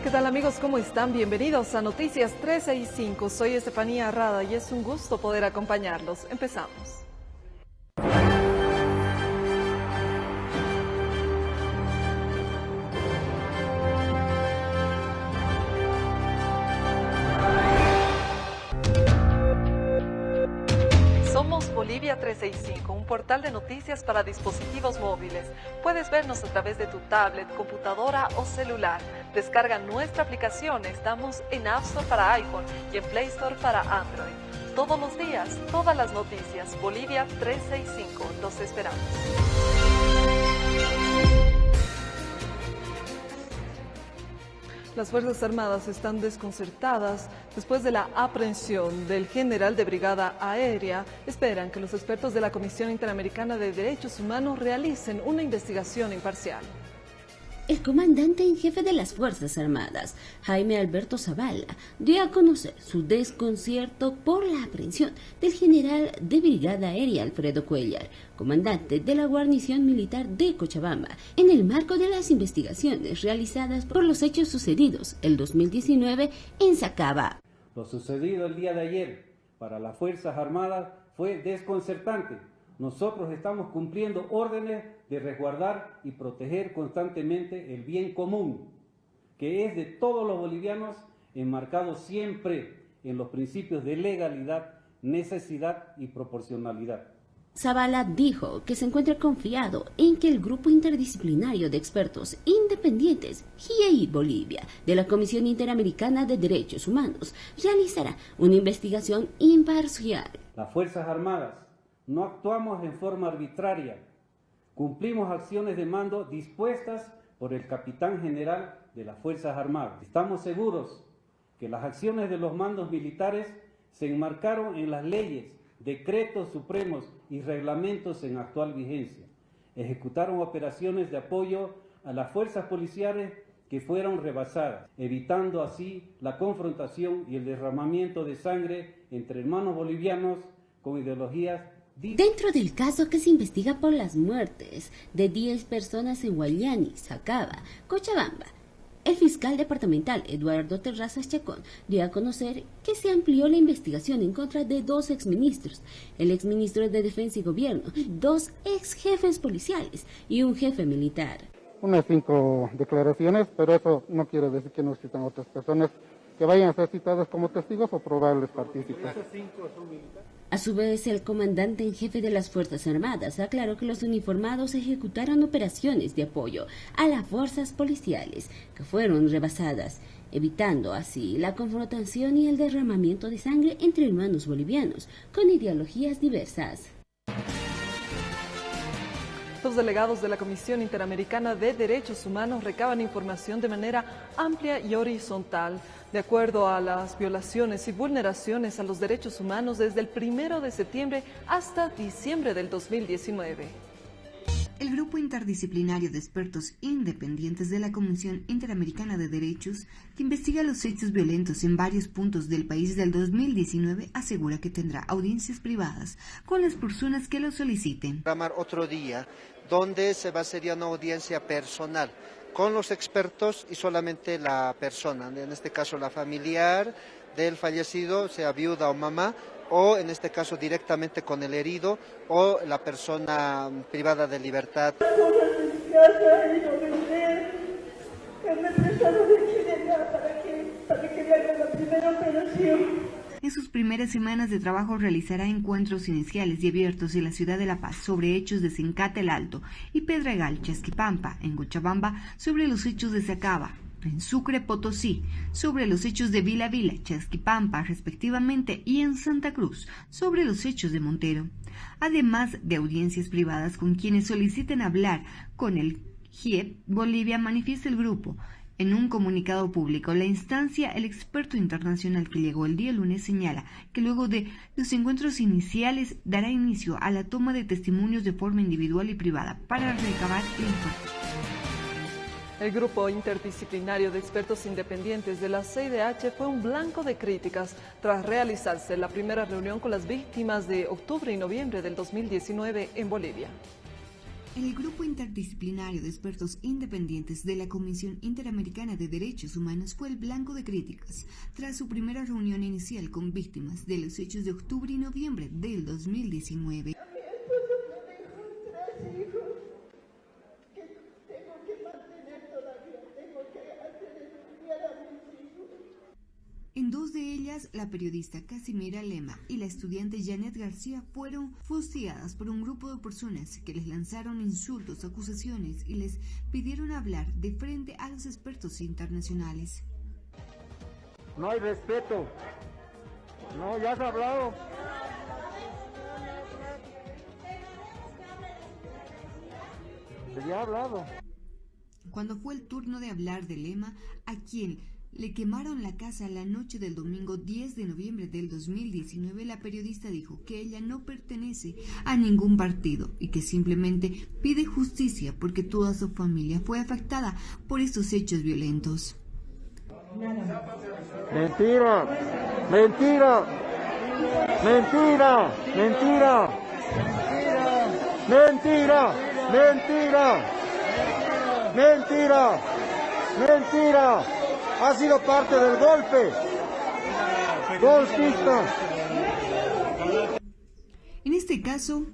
¿Qué tal amigos? ¿Cómo están? Bienvenidos a Noticias 365. Soy Estefanía Arrada y es un gusto poder acompañarlos. Empezamos. Somos Bolivia 365, un portal de noticias para dispositivos móviles. Puedes vernos a través de tu tablet, computadora o celular. Descarga nuestra aplicación, estamos en App Store para iPhone y en Play Store para Android. Todos los días, todas las noticias. Bolivia 365, los esperamos. Las Fuerzas Armadas están desconcertadas después de la aprehensión del general de Brigada Aérea. Esperan que los expertos de la Comisión Interamericana de Derechos Humanos realicen una investigación imparcial. El comandante en jefe de las Fuerzas Armadas, Jaime Alberto Zavala, dio a conocer su desconcierto por la aprehensión del general de Brigada Aérea Alfredo Cuellar, comandante de la guarnición militar de Cochabamba, en el marco de las investigaciones realizadas por los hechos sucedidos el 2019 en Sacaba. Lo sucedido el día de ayer para las Fuerzas Armadas fue desconcertante. Nosotros estamos cumpliendo órdenes de resguardar y proteger constantemente el bien común, que es de todos los bolivianos, enmarcado siempre en los principios de legalidad, necesidad y proporcionalidad. Zavala dijo que se encuentra confiado en que el Grupo Interdisciplinario de Expertos Independientes, GIEI Bolivia, de la Comisión Interamericana de Derechos Humanos, realizará una investigación imparcial. Las Fuerzas Armadas no actuamos en forma arbitraria, cumplimos acciones de mando dispuestas por el Capitán General de las Fuerzas Armadas. Estamos seguros que las acciones de los mandos militares se enmarcaron en las leyes, decretos supremos y reglamentos en actual vigencia. Ejecutaron operaciones de apoyo a las fuerzas policiales que fueron rebasadas, evitando así la confrontación y el derramamiento de sangre entre hermanos bolivianos con ideologías. Dentro del caso que se investiga por las muertes de 10 personas en Guayani, Sacaba, Cochabamba, el fiscal departamental Eduardo Terrazas Chacón dio a conocer que se amplió la investigación en contra de 2 exministros, el exministro de Defensa y Gobierno, 2 exjefes policiales y un jefe militar. Unas 5 declaraciones, pero eso no quiere decir que no existan otras personas que vayan a ser citadas como testigos o probables partícipes. A su vez, el comandante en jefe de las Fuerzas Armadas aclaró que los uniformados ejecutaron operaciones de apoyo a las fuerzas policiales que fueron rebasadas, evitando así la confrontación y el derramamiento de sangre entre hermanos bolivianos con ideologías diversas. Los delegados de la Comisión Interamericana de Derechos Humanos recaban información de manera amplia y horizontal, de acuerdo a las violaciones y vulneraciones a los derechos humanos desde el 1 de septiembre hasta diciembre del 2019. El Grupo Interdisciplinario de Expertos Independientes de la Comisión Interamericana de Derechos, que investiga los hechos violentos en varios puntos del país del 2019, asegura que tendrá audiencias privadas con las personas que lo soliciten. Programar otro día donde se va a hacer una audiencia personal con los expertos y solamente la persona, en este caso la familiar del fallecido, sea viuda o mamá, o en este caso directamente con el herido o la persona privada de libertad. En sus primeras semanas de trabajo realizará encuentros iniciales y abiertos en la ciudad de La Paz sobre hechos de Sencata el Alto y Pedregal, Chasquipampa, en Cochabamba sobre los hechos de Sacaba, en Sucre, Potosí, sobre los hechos de Vila Vila, Chasquipampa, respectivamente, y en Santa Cruz, sobre los hechos de Montero, además de audiencias privadas con quienes soliciten hablar con el GIEP Bolivia, manifiesta el grupo. En un comunicado público, la instancia, el experto internacional que llegó el día lunes, señala que luego de los encuentros iniciales dará inicio a la toma de testimonios de forma individual y privada para recabar el informe. El Grupo Interdisciplinario de Expertos Independientes de la CIDH fue un blanco de críticas tras realizarse la primera reunión con las víctimas de octubre y noviembre del 2019 en Bolivia. El grupo interdisciplinario de expertos independientes de la Comisión Interamericana de Derechos Humanos fue el blanco de críticas tras su primera reunión inicial con víctimas de los hechos de octubre y noviembre del 2019. En dos de ellas, la periodista Casimira Lema y la estudiante Janet García fueron fustigadas por un grupo de personas que les lanzaron insultos, acusaciones y les pidieron hablar de frente a los expertos internacionales. No hay respeto. No, ya has hablado. Ya ha hablado. Cuando fue el turno de hablar de Lema, a quien le quemaron la casa la noche del domingo 10 de noviembre del 2019, la periodista dijo que ella no pertenece a ningún partido y que simplemente pide justicia porque toda su familia fue afectada por estos hechos violentos. Mentira, mentira, mentira, mentira, mentira, mentira, mentira, mentira. Ha sido parte del golpe. Golpista. En este caso,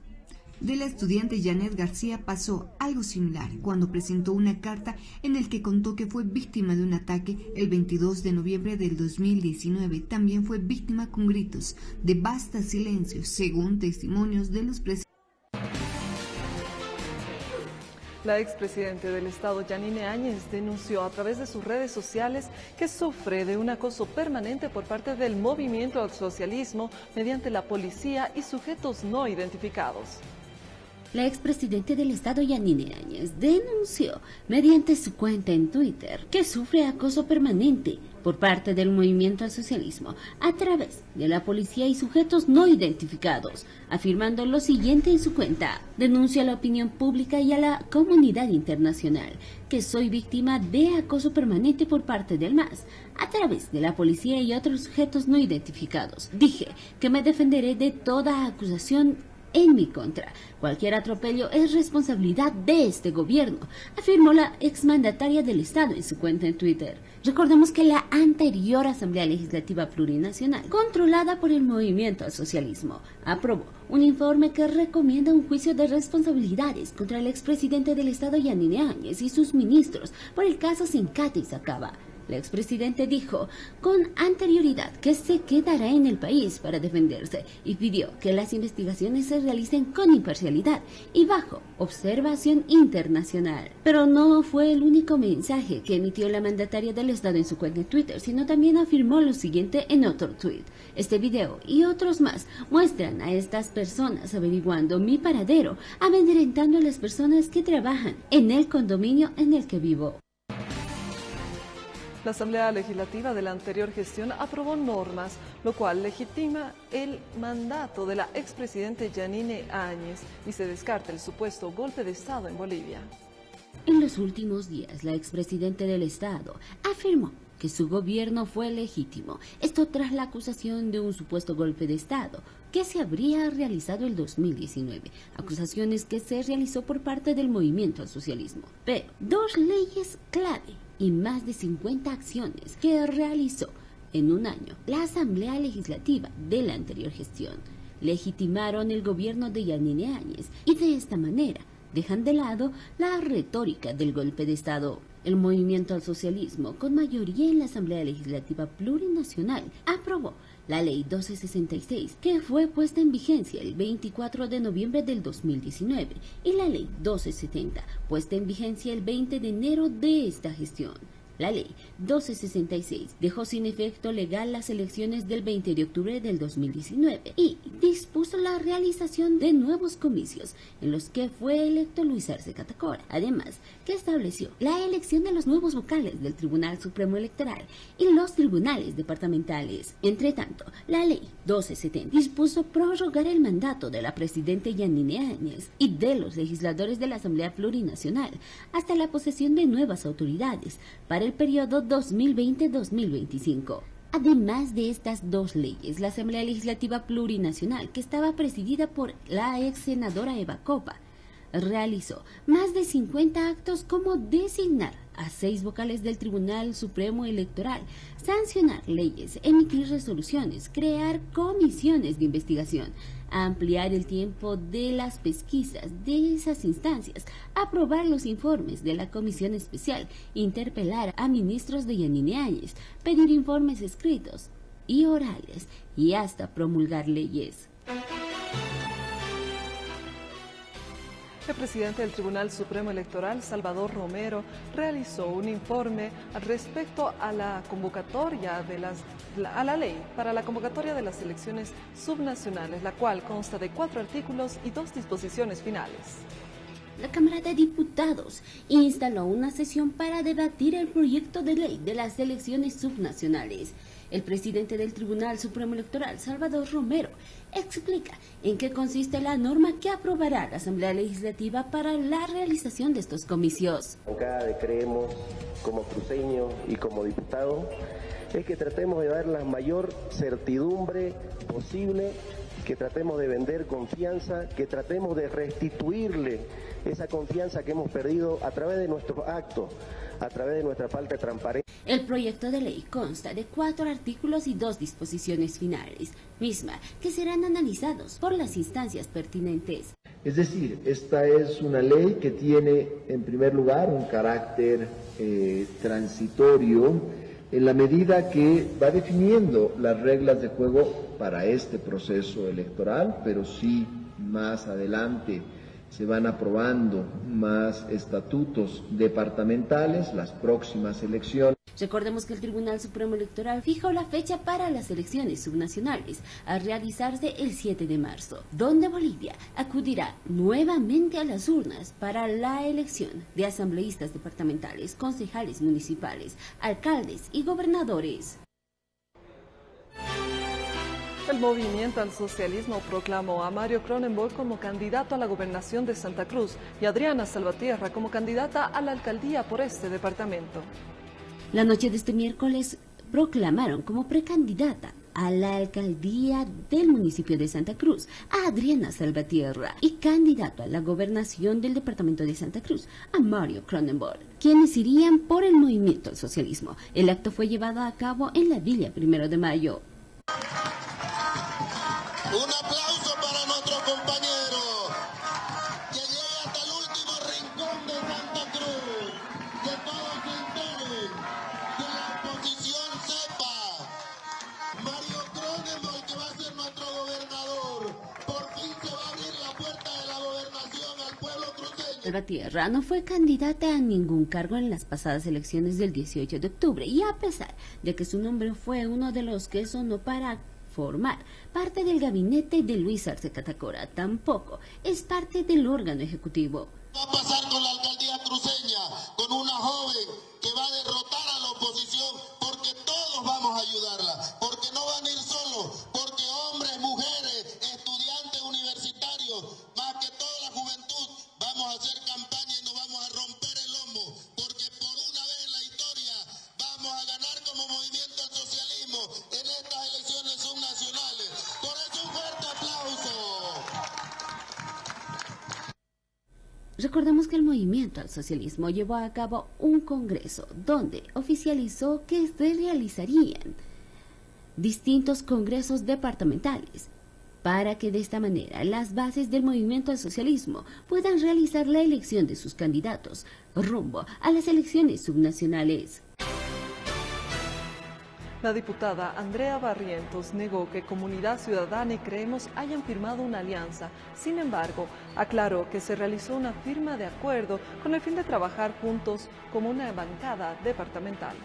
de la estudiante Janet García pasó algo similar cuando presentó una carta en la que contó que fue víctima de un ataque el 22 de noviembre del 2019. También fue víctima con gritos de basta silencio, según testimonios de los presentes. La expresidenta del Estado, Yanine Áñez, denunció a través de sus redes sociales que sufre de un acoso permanente por parte del movimiento al socialismo mediante la policía y sujetos no identificados. La expresidenta del Estado, Yanine Áñez, denunció mediante su cuenta en Twitter que sufre acoso permanente por parte del movimiento al socialismo a través de la policía y sujetos no identificados, afirmando lo siguiente en su cuenta: denuncio a la opinión pública y a la comunidad internacional que soy víctima de acoso permanente por parte del MAS a través de la policía y otros sujetos no identificados. Dije que me defenderé de toda acusación en mi contra. Cualquier atropello es responsabilidad de este gobierno, afirmó la exmandataria del Estado en su cuenta en Twitter. Recordemos que la anterior Asamblea Legislativa Plurinacional, controlada por el movimiento al socialismo, aprobó un informe que recomienda un juicio de responsabilidades contra el expresidente del Estado, Yanine Áñez, y sus ministros por el caso Sencate y Sacaba. La expresidente dijo con anterioridad que se quedará en el país para defenderse y pidió que las investigaciones se realicen con imparcialidad y bajo observación internacional. Pero no fue el único mensaje que emitió la mandataria del Estado en su cuenta de Twitter, sino también afirmó lo siguiente en otro tweet. Este video y otros más muestran a estas personas averiguando mi paradero, amedrentando a las personas que trabajan en el condominio en el que vivo. La Asamblea Legislativa de la anterior gestión aprobó normas, lo cual legitima el mandato de la expresidente Yanine Áñez y se descarta el supuesto golpe de Estado en Bolivia. En los últimos días, la expresidente del Estado afirmó que su gobierno fue legítimo, esto tras la acusación de un supuesto golpe de Estado que se habría realizado el 2019, acusaciones que se realizó por parte del movimiento al socialismo. Pero dos leyes clave y más de 50 acciones que realizó en un año la Asamblea Legislativa de la anterior gestión legitimaron el gobierno de Yanine Áñez y de esta manera dejan de lado la retórica del golpe de Estado. El movimiento al socialismo, con mayoría en la Asamblea Legislativa Plurinacional, aprobó la Ley 1266, que fue puesta en vigencia el 24 de noviembre del 2019, y la Ley 1270, puesta en vigencia el 20 de enero de esta gestión. La Ley 1266 dejó sin efecto legal las elecciones del 20 de octubre del 2019 y dispuso la realización de nuevos comicios en los que fue electo Luis Arce Catacora. Además, que estableció la elección de los nuevos vocales del Tribunal Supremo Electoral y los tribunales departamentales. Entre tanto, la Ley 1270 dispuso prorrogar el mandato de la presidenta Yanine Áñez y de los legisladores de la Asamblea Plurinacional hasta la posesión de nuevas autoridades para el periodo 2020-2025. Además de estas dos leyes, la Asamblea Legislativa Plurinacional, que estaba presidida por la ex senadora Eva Copa, realizó más de 50 actos como designar a 6 vocales del Tribunal Supremo Electoral, sancionar leyes, emitir resoluciones, crear comisiones de investigación, ampliar el tiempo de las pesquisas de esas instancias, aprobar los informes de la Comisión Especial, interpelar a ministros de Yanine Áñez, pedir informes escritos y orales y hasta promulgar leyes. El presidente del Tribunal Supremo Electoral, Salvador Romero, realizó un informe respecto a la convocatoria a la ley para la convocatoria de las elecciones subnacionales, la cual consta de 4 artículos y 2 disposiciones finales. La Cámara de Diputados instaló una sesión para debatir el proyecto de ley de las elecciones subnacionales. El presidente del Tribunal Supremo Electoral, Salvador Romero, explica en qué consiste la norma que aprobará la Asamblea Legislativa para la realización de estos comicios. Acá creemos, como cruceño y como diputado, es que tratemos de dar la mayor certidumbre posible, que tratemos de vender confianza, que tratemos de restituirle esa confianza que hemos perdido a través de nuestros actos, a través de nuestra falta de transparencia. El proyecto de ley consta de 4 artículos y 2 disposiciones finales, misma que serán analizados por las instancias pertinentes. Es decir, esta es una ley que tiene, en primer lugar, un carácter transitorio, en la medida que va definiendo las reglas de juego para este proceso electoral, pero sí más adelante se van aprobando más estatutos departamentales, las próximas elecciones. Recordemos que el Tribunal Supremo Electoral fijó la fecha para las elecciones subnacionales a realizarse el 7 de marzo, donde Bolivia acudirá nuevamente a las urnas para la elección de asambleístas departamentales, concejales municipales, alcaldes y gobernadores. El Movimiento al Socialismo proclamó a Mario Cronenberg como candidato a la gobernación de Santa Cruz y a Adriana Salvatierra como candidata a la alcaldía por este departamento. La noche de este miércoles proclamaron como precandidata a la alcaldía del municipio de Santa Cruz a Adriana Salvatierra y candidato a la gobernación del departamento de Santa Cruz a Mario Cronenberg, quienes irían por el Movimiento al Socialismo. El acto fue llevado a cabo en la Villa 1 de Mayo. Un aplauso para nuestro compañero, que llegue hasta el último rincón de Santa Cruz, que todos se enteren, que la oposición sepa, Mario Cronenberg, que va a ser nuestro gobernador, por fin se va a abrir la puerta de la gobernación al pueblo cruceño. Salvatierra no fue candidata a ningún cargo en las pasadas elecciones del 18 de octubre y a pesar de que su nombre fue uno de los que sonó para formar parte del gabinete de Luis Arce Catacora, tampoco es parte del órgano ejecutivo. Va a pasar con la alcaldía cruceña, con una joven que va a derrotar a la oposición, porque todos vamos a ayudarla, porque no van a ir solos, porque hombres, mujeres, estudiantes universitarios, más que toda la juventud, vamos a hacer campaña y nos vamos a romper el lomo, porque por una vez en la historia vamos a ganar como Movimiento al Socialismo en estas elecciones subnacionales. Por eso un fuerte aplauso. Recordemos que el Movimiento al Socialismo llevó a cabo un congreso donde oficializó que se realizarían distintos congresos departamentales para que de esta manera las bases del Movimiento al Socialismo puedan realizar la elección de sus candidatos rumbo a las elecciones subnacionales. La diputada Andrea Barrientos negó que Comunidad Ciudadana y Creemos hayan firmado una alianza. Sin embargo, aclaró que se realizó una firma de acuerdo con el fin de trabajar juntos como una bancada departamental.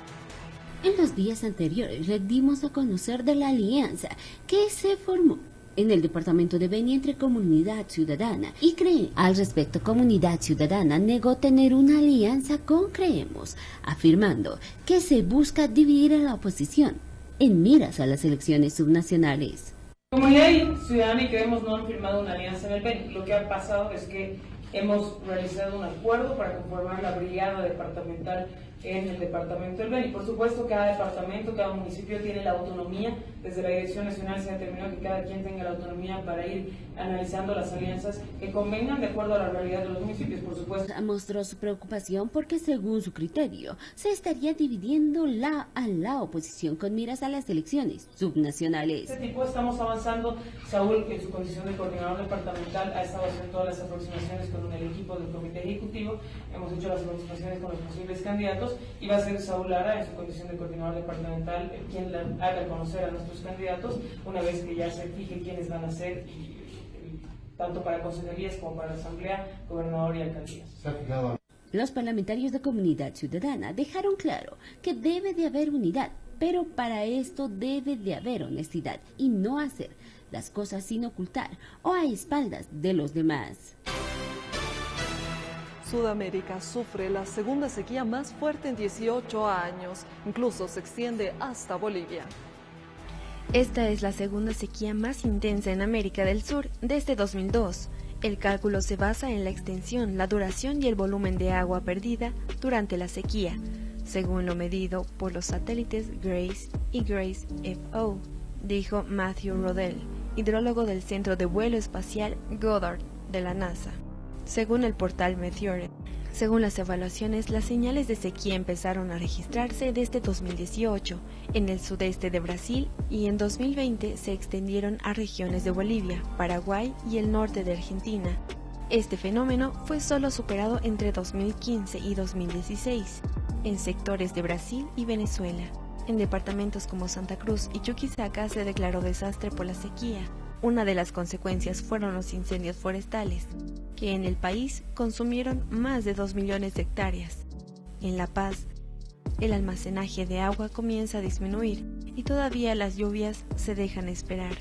En los días anteriores le dimos a conocer de la alianza que se formó en el departamento de Beni entre Comunidad Ciudadana y Creemos. Al respecto, Comunidad Ciudadana negó tener una alianza con Creemos, afirmando que se busca dividir a la oposición en miras a las elecciones subnacionales. Comunidad Ciudadana y Creemos no han firmado una alianza en el Beni. Lo que ha pasado es que hemos realizado un acuerdo para conformar la brigada departamental en el departamento del Beni. Por supuesto, cada departamento, cada municipio tiene la autonomía. Desde la Dirección Nacional se determinó que cada quien tenga la autonomía para ir analizando las alianzas que convengan de acuerdo a la realidad de los municipios, por supuesto. Mostró su preocupación porque, según su criterio, se estaría dividiendo a la oposición con miras a las elecciones subnacionales. De este tipo estamos avanzando. Saúl, en su condición de coordinador departamental, ha estado haciendo todas las aproximaciones con el equipo del comité ejecutivo. Hemos hecho las aproximaciones con los posibles candidatos y va a ser Saúl Lara, en su condición de coordinador departamental, quien haga conocer a nuestros candidatos una vez que ya se fije quiénes van a ser, tanto para consejerías como para la asamblea, gobernador y alcaldías. Los parlamentarios de Comunidad Ciudadana dejaron claro que debe de haber unidad, pero para esto debe de haber honestidad y no hacer las cosas sin ocultar o a espaldas de los demás. Sudamérica sufre la segunda sequía más fuerte en 18 años, incluso se extiende hasta Bolivia. Esta es la segunda sequía más intensa en América del Sur desde 2002. El cálculo se basa en la extensión, la duración y el volumen de agua perdida durante la sequía, según lo medido por los satélites GRACE y GRACE-FO, dijo Matthew Rodell, hidrólogo del Centro de Vuelo Espacial Goddard de la NASA. Según el portal Meteorite, según las evaluaciones, las señales de sequía empezaron a registrarse desde 2018 en el sudeste de Brasil y en 2020 se extendieron a regiones de Bolivia, Paraguay y el norte de Argentina. Este fenómeno fue solo superado entre 2015 y 2016 en sectores de Brasil y Venezuela. En departamentos como Santa Cruz y Chuquisaca se declaró desastre por la sequía. Una de las consecuencias fueron los incendios forestales, que en el país consumieron más de 2 millones de hectáreas. En La Paz, el almacenaje de agua comienza a disminuir y todavía las lluvias se dejan esperar.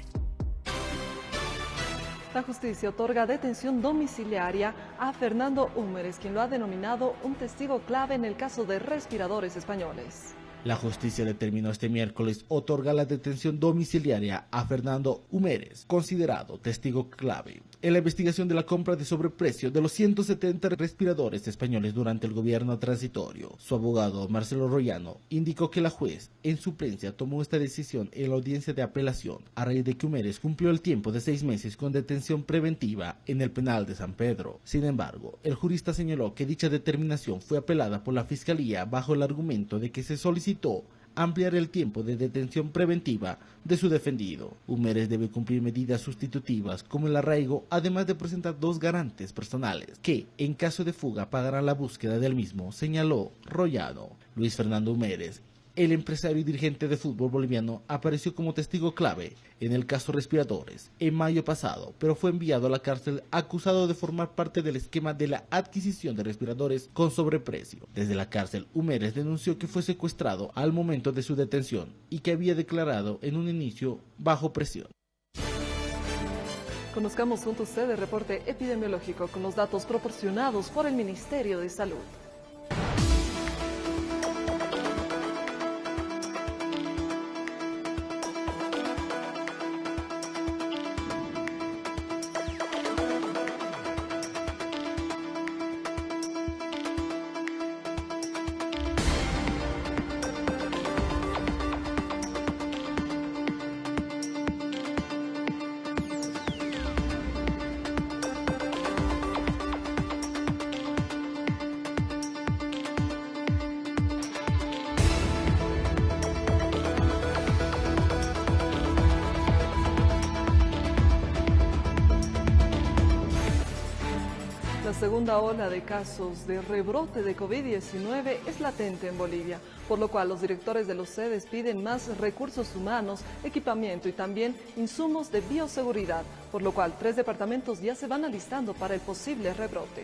La justicia otorga detención domiciliaria a Fernando Húmeres, quien lo ha denominado un testigo clave en el caso de respiradores españoles. La justicia determinó este miércoles otorgar la detención domiciliaria a Fernando Húmeres, considerado testigo clave en la investigación de la compra de sobreprecio de los 170 respiradores españoles durante el gobierno transitorio. Su abogado, Marcelo Royano, indicó que la juez en suplencia tomó esta decisión en la audiencia de apelación a raíz de que Húmeres cumplió el tiempo de 6 meses con detención preventiva en el penal de San Pedro. Sin embargo, el jurista señaló que dicha determinación fue apelada por la Fiscalía bajo el argumento de que se solicitó ampliar el tiempo de detención preventiva de su defendido. Húmeres debe cumplir medidas sustitutivas como el arraigo, además de presentar 2 garantes personales que, en caso de fuga, pagarán la búsqueda del mismo, señaló Royano. Luis Fernando Húmeres, el empresario y dirigente de fútbol boliviano, apareció como testigo clave en el caso Respiradores en mayo pasado, pero fue enviado a la cárcel acusado de formar parte del esquema de la adquisición de respiradores con sobreprecio. Desde la cárcel, Húmeres denunció que fue secuestrado al momento de su detención y que había declarado en un inicio bajo presión. Conozcamos junto a usted el reporte epidemiológico con los datos proporcionados por el Ministerio de Salud. La segunda ola de casos de rebrote de COVID-19 es latente en Bolivia, por lo cual los directores de los sedes piden más recursos humanos, equipamiento y también insumos de bioseguridad, por lo cual 3 departamentos ya se van alistando para el posible rebrote.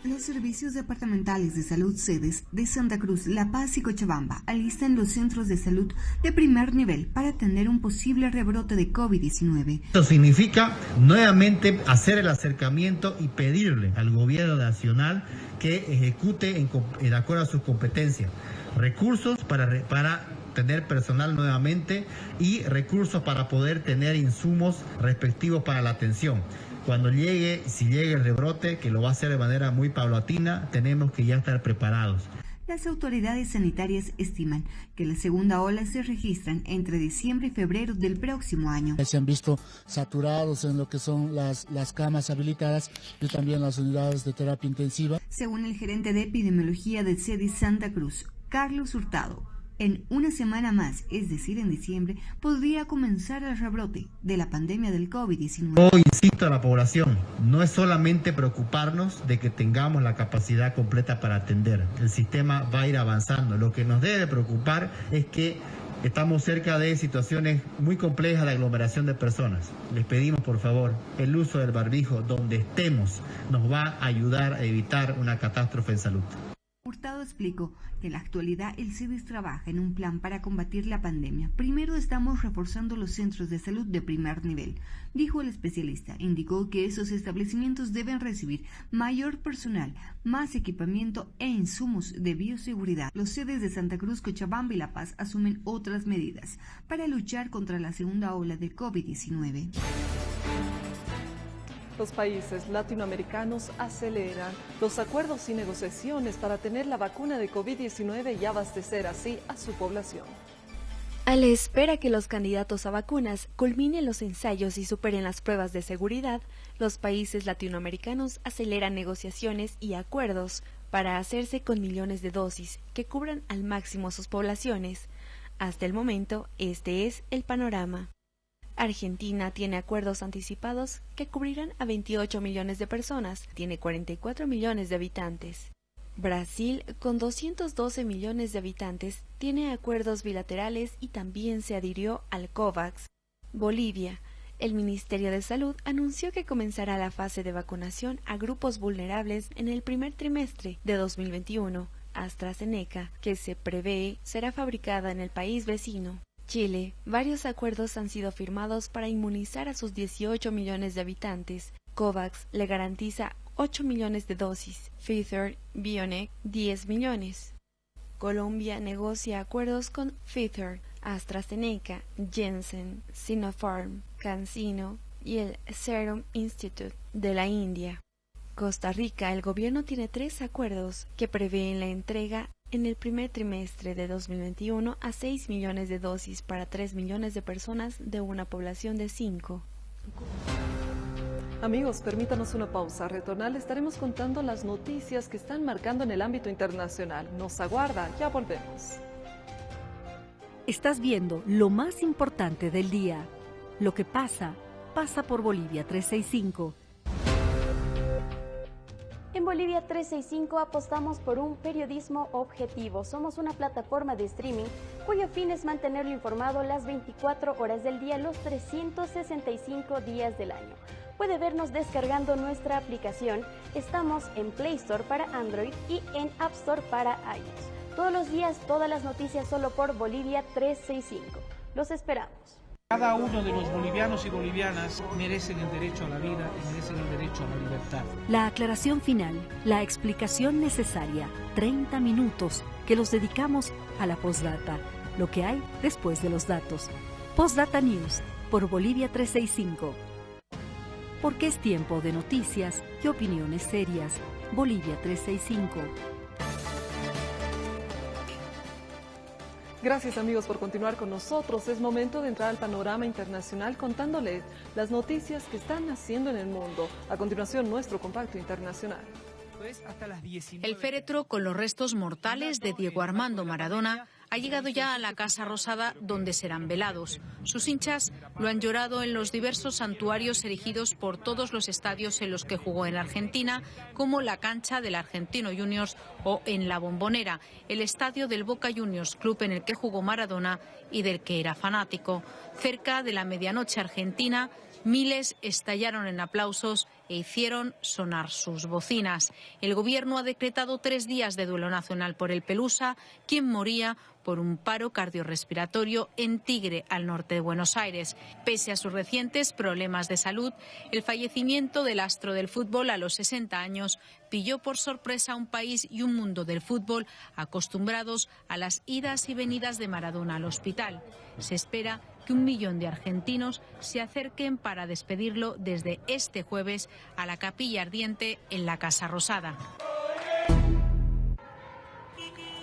Los servicios departamentales de salud sedes de Santa Cruz, La Paz y Cochabamba alistan los centros de salud de primer nivel para atender un posible rebrote de COVID-19. Esto significa nuevamente hacer el acercamiento y pedirle al gobierno nacional que ejecute de acuerdo a su competencia recursos para tener personal nuevamente y recursos para poder tener insumos respectivos para la atención. Cuando si llegue el rebrote, que lo va a hacer de manera muy paulatina, tenemos que ya estar preparados. Las autoridades sanitarias estiman que la segunda ola se registra entre diciembre y febrero del próximo año. Se han visto saturados en lo que son las camas habilitadas y también las unidades de terapia intensiva. Según el gerente de epidemiología del CEDIS Santa Cruz, Carlos Hurtado, en una semana más, es decir, en diciembre, podría comenzar el rebrote de la pandemia del COVID-19. Hoy insisto a la población, no es solamente preocuparnos de que tengamos la capacidad completa para atender. El sistema va a ir avanzando. Lo que nos debe preocupar es que estamos cerca de situaciones muy complejas de aglomeración de personas. Les pedimos, por favor, el uso del barbijo donde estemos nos va a ayudar a evitar una catástrofe en salud. Hurtado explicó que en la actualidad el CEDIS trabaja en un plan para combatir la pandemia. Primero estamos reforzando los centros de salud de primer nivel, dijo el especialista. Indicó que esos establecimientos deben recibir mayor personal, más equipamiento e insumos de bioseguridad. Los sedes de Santa Cruz, Cochabamba y La Paz asumen otras medidas para luchar contra la segunda ola de COVID-19. Los países latinoamericanos aceleran los acuerdos y negociaciones para tener la vacuna de COVID-19 y abastecer así a su población. A la espera que los candidatos a vacunas culminen los ensayos y superen las pruebas de seguridad, los países latinoamericanos aceleran negociaciones y acuerdos para hacerse con millones de dosis que cubran al máximo sus poblaciones. Hasta el momento, este es el panorama. Argentina tiene acuerdos anticipados que cubrirán a 28 millones de personas, tiene 44 millones de habitantes. Brasil, con 212 millones de habitantes, tiene acuerdos bilaterales y también se adhirió al COVAX. Bolivia, el Ministerio de Salud anunció que comenzará la fase de vacunación a grupos vulnerables en el primer trimestre de 2021. AstraZeneca, que se prevé será fabricada en el país vecino. Chile, varios acuerdos han sido firmados para inmunizar a sus 18 millones de habitantes. COVAX le garantiza 8 millones de dosis, Pfizer-BioNTech 10 millones. Colombia negocia acuerdos con Pfizer, AstraZeneca, Janssen, Sinopharm, CanSino y el Serum Institute de la India. Costa Rica, el gobierno tiene 3 acuerdos que prevén la entrega en el primer trimestre de 2021 a 6 millones de dosis para 3 millones de personas de una población de 5. Amigos, permítanos una pausa. Al retornar le estaremos contando las noticias que están marcando en el ámbito internacional. Nos aguarda, ya volvemos. Estás viendo lo más importante del día. Lo que pasa por Bolivia 365. En Bolivia 365 apostamos por un periodismo objetivo. Somos una plataforma de streaming cuyo fin es mantenerlo informado las 24 horas del día, los 365 días del año. Puede vernos descargando nuestra aplicación. Estamos en Play Store para Android y en App Store para iOS. Todos los días, todas las noticias solo por Bolivia 365. Los esperamos. Cada uno de los bolivianos y bolivianas merecen el derecho a la vida y merecen el derecho a la libertad. La aclaración final, la explicación necesaria, 30 minutos que los dedicamos a la postdata, lo que hay después de los datos. Postdata News por Bolivia 365. Porque es tiempo de noticias y opiniones serias. Bolivia 365. Gracias amigos por continuar con nosotros. Es momento de entrar al panorama internacional contándoles las noticias que están haciendo en el mundo. A continuación, nuestro compacto internacional. El féretro con los restos mortales de Diego Armando Maradona ha llegado ya a la Casa Rosada, donde serán velados. Sus hinchas lo han llorado en los diversos santuarios erigidos por todos los estadios en los que jugó en Argentina, como la cancha del Argentino Juniors o en La Bombonera, el estadio del Boca Juniors, club en el que jugó Maradona y del que era fanático. Cerca de la medianoche argentina, miles estallaron en aplausos e hicieron sonar sus bocinas. El gobierno ha decretado 3 días de duelo nacional por el Pelusa, quien moría por un paro cardiorrespiratorio en Tigre, al norte de Buenos Aires. Pese a sus recientes problemas de salud, el fallecimiento del astro del fútbol a los 60 años pilló por sorpresa a un país y un mundo del fútbol acostumbrados a las idas y venidas de Maradona al hospital. Se espera que 1 millón de argentinos se acerquen para despedirlo desde este jueves a la Capilla Ardiente en la Casa Rosada.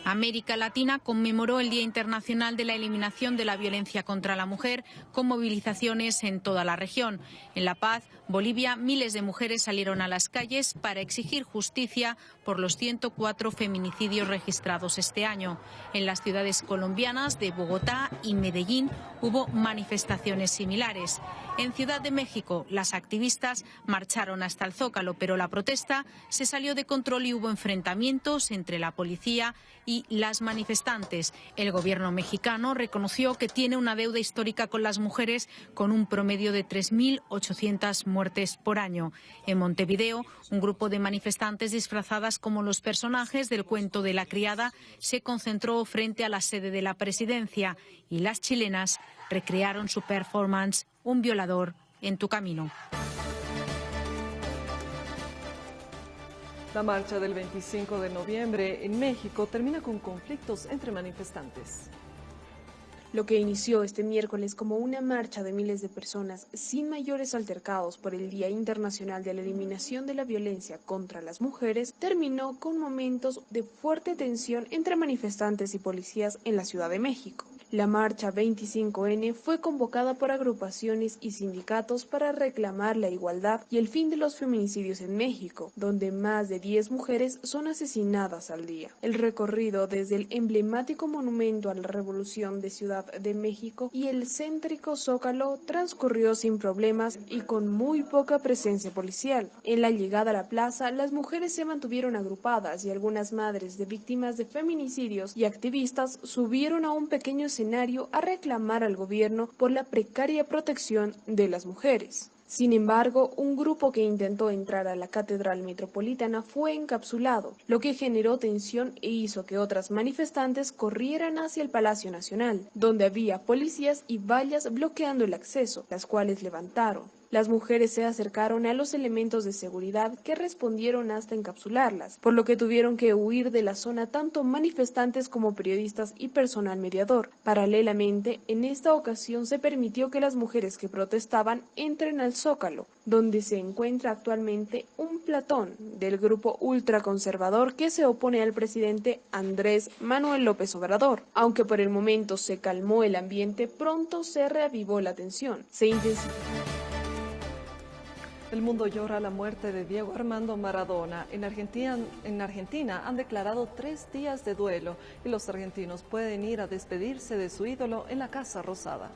América Latina conmemoró el Día Internacional de la Eliminación de la Violencia contra la Mujer con movilizaciones en toda la región. En La Paz, Bolivia, miles de mujeres salieron a las calles para exigir justicia por los 104 feminicidios registrados este año. En las ciudades colombianas de Bogotá y Medellín hubo manifestaciones similares. En Ciudad de México, las activistas marcharon hasta el Zócalo, pero la protesta se salió de control y hubo enfrentamientos entre la policía y las manifestantes. El gobierno mexicano reconoció que tiene una deuda histórica con las mujeres, con un promedio de 3.800 muertes por año. En Montevideo, un grupo de manifestantes disfrazadas como los personajes del cuento de la criada se concentró frente a la sede de la presidencia y las chilenas recrearon su performance Un violador en tu camino. La marcha del 25 de noviembre en México termina con conflictos entre manifestantes. Lo que inició este miércoles como una marcha de miles de personas sin mayores altercados por el Día Internacional de la Eliminación de la Violencia contra las Mujeres terminó con momentos de fuerte tensión entre manifestantes y policías en la Ciudad de México. La marcha 25N fue convocada por agrupaciones y sindicatos para reclamar la igualdad y el fin de los feminicidios en México, donde más de 10 mujeres son asesinadas al día. El recorrido desde el emblemático monumento a la Revolución de Ciudad de México y el céntrico Zócalo transcurrió sin problemas y con muy poca presencia policial. En la llegada a la plaza, las mujeres se mantuvieron agrupadas y algunas madres de víctimas de feminicidios y activistas subieron a un pequeño escenario a reclamar al gobierno por la precaria protección de las mujeres. Sin embargo, un grupo que intentó entrar a la Catedral Metropolitana fue encapsulado, lo que generó tensión e hizo que otras manifestantes corrieran hacia el Palacio Nacional, donde había policías y vallas bloqueando el acceso, las cuales levantaron. Las mujeres se acercaron a los elementos de seguridad que respondieron hasta encapsularlas, por lo que tuvieron que huir de la zona tanto manifestantes como periodistas y personal mediador. Paralelamente, en esta ocasión se permitió que las mujeres que protestaban entren al Zócalo, donde se encuentra actualmente un platón del grupo ultraconservador que se opone al presidente Andrés Manuel López Obrador. Aunque por el momento se calmó el ambiente, pronto se reavivó la tensión. Se intensificó. El mundo llora la muerte de Diego Armando Maradona. En Argentina han declarado 3 días de duelo y los argentinos pueden ir a despedirse de su ídolo en la Casa Rosada.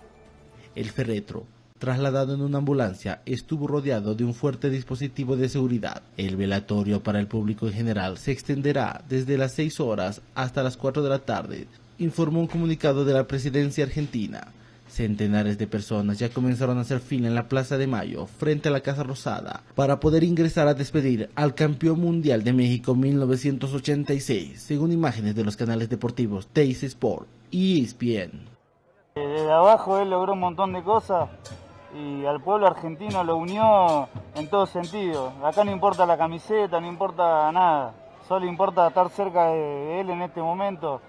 El féretro, trasladado en una ambulancia, estuvo rodeado de un fuerte dispositivo de seguridad. El velatorio para el público en general se extenderá desde las 6 horas hasta las 4 de la tarde, informó un comunicado de la presidencia argentina. Centenares de personas ya comenzaron a hacer fila en la Plaza de Mayo, frente a la Casa Rosada, para poder ingresar a despedir al campeón mundial de México 1986, según imágenes de los canales deportivos Teis Sport y ESPN. Desde abajo él logró un montón de cosas y al pueblo argentino lo unió en todo sentido. Acá no importa la camiseta, no importa nada, solo importa estar cerca de él en este momento.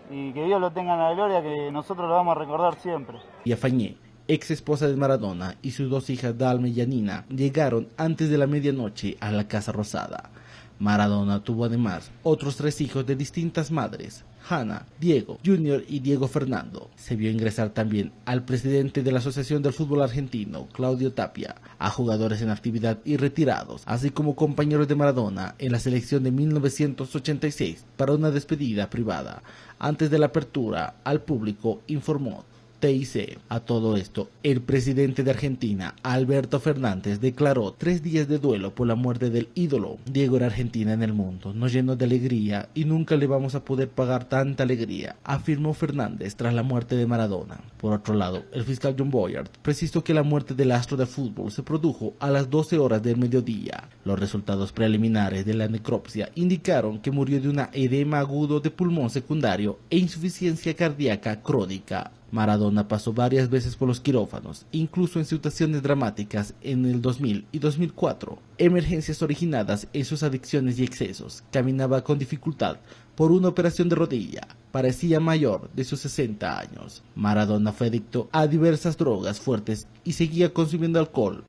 Y que Dios lo tenga en la gloria, que nosotros lo vamos a recordar siempre. Yafañé, ex esposa de Maradona, y sus 2 hijas Dalma y Yanina llegaron antes de la medianoche a la Casa Rosada. Maradona tuvo además otros 3 hijos de distintas madres, Hanna, Diego Junior y Diego Fernando. Se vio ingresar también al presidente de la Asociación del Fútbol Argentino, Claudio Tapia, a jugadores en actividad y retirados, así como compañeros de Maradona en la selección de 1986 para una despedida privada. Antes de la apertura al público, informó TIC. A todo esto, el presidente de Argentina, Alberto Fernández, declaró 3 días de duelo por la muerte del ídolo. Diego era Argentina en el mundo, nos llenó de alegría y nunca le vamos a poder pagar tanta alegría, afirmó Fernández tras la muerte de Maradona. Por otro lado, el fiscal John Boyard precisó que la muerte del astro de fútbol se produjo a las 12 horas del mediodía. Los resultados preliminares de la necropsia indicaron que murió de un edema agudo de pulmón secundario e insuficiencia cardíaca crónica. Maradona pasó varias veces por los quirófanos, incluso en situaciones dramáticas en el 2000 y 2004, emergencias originadas en sus adicciones y excesos. Caminaba con dificultad por una operación de rodilla, parecía mayor de sus 60 años. Maradona fue adicto a diversas drogas fuertes y seguía consumiendo alcohol.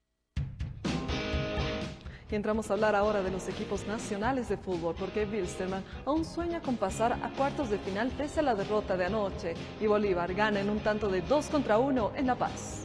Y entramos a hablar ahora de los equipos nacionales de fútbol, porque Wilstermann aún sueña con pasar a cuartos de final pese a la derrota de anoche, y Bolívar gana en un tanto de 2-1 en La Paz.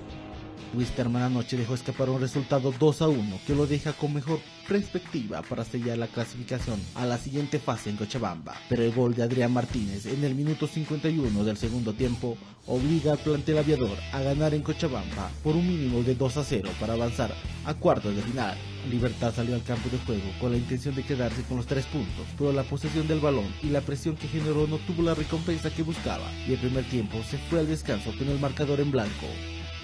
Wilstermann anoche dejó escapar un resultado 2-1 que lo deja con mejor perspectiva para sellar la clasificación a la siguiente fase en Cochabamba, pero el gol de Adrián Martínez en el minuto 51 del segundo tiempo obliga al plantel aviador a ganar en Cochabamba por un mínimo de 2-0 para avanzar a cuartos de final. Libertad salió al campo de juego con la intención de quedarse con los 3 puntos, pero la posesión del balón y la presión que generó no tuvo la recompensa que buscaba, y el primer tiempo se fue al descanso con el marcador en blanco.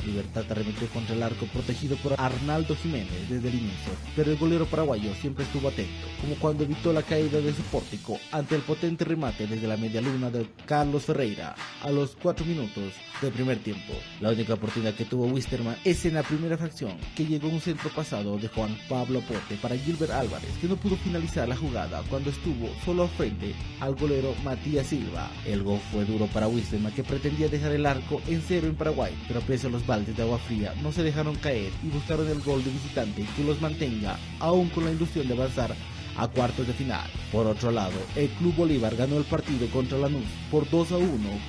Libertad arremetió contra el arco protegido por Arnaldo Jiménez desde el inicio, pero el golero paraguayo siempre estuvo atento, como cuando evitó la caída de su pórtico ante el potente remate desde la media luna de Carlos Ferreira a los 4 minutos del primer tiempo. La única oportunidad que tuvo Wilstermann es en la primera fracción, que llegó un centro pasado de Juan Pablo Aporte para Gilbert Álvarez, que no pudo finalizar la jugada cuando estuvo solo frente al golero Matías Silva. El gol fue duro para Wilstermann, que pretendía dejar el arco en 0 en Paraguay, pero pese a los baldes de agua fría no se dejaron caer y buscaron el gol de visitante que los mantenga aún con la ilusión de avanzar a cuartos de final. Por otro lado, el Club Bolívar ganó el partido contra Lanús por 2-1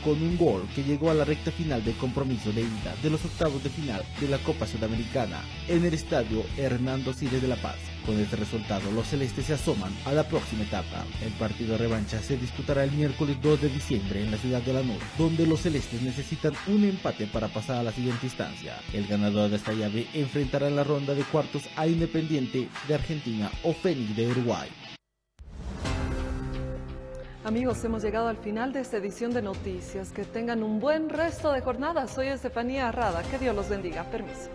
con un gol que llegó a la recta final del compromiso de ida de los octavos de final de la Copa Sudamericana en el estadio Hernando Siles de La Paz. Con este resultado, los celestes se asoman a la próxima etapa. El partido de revancha se disputará el miércoles 2 de diciembre en la ciudad de Lanús, donde los celestes necesitan un empate para pasar a la siguiente instancia. El ganador de esta llave enfrentará en la ronda de cuartos a Independiente de Argentina o Fénix de Uruguay. Amigos, hemos llegado al final de esta edición de noticias. Que tengan un buen resto de jornada. Soy Estefanía Arrada. Que Dios los bendiga. Permiso.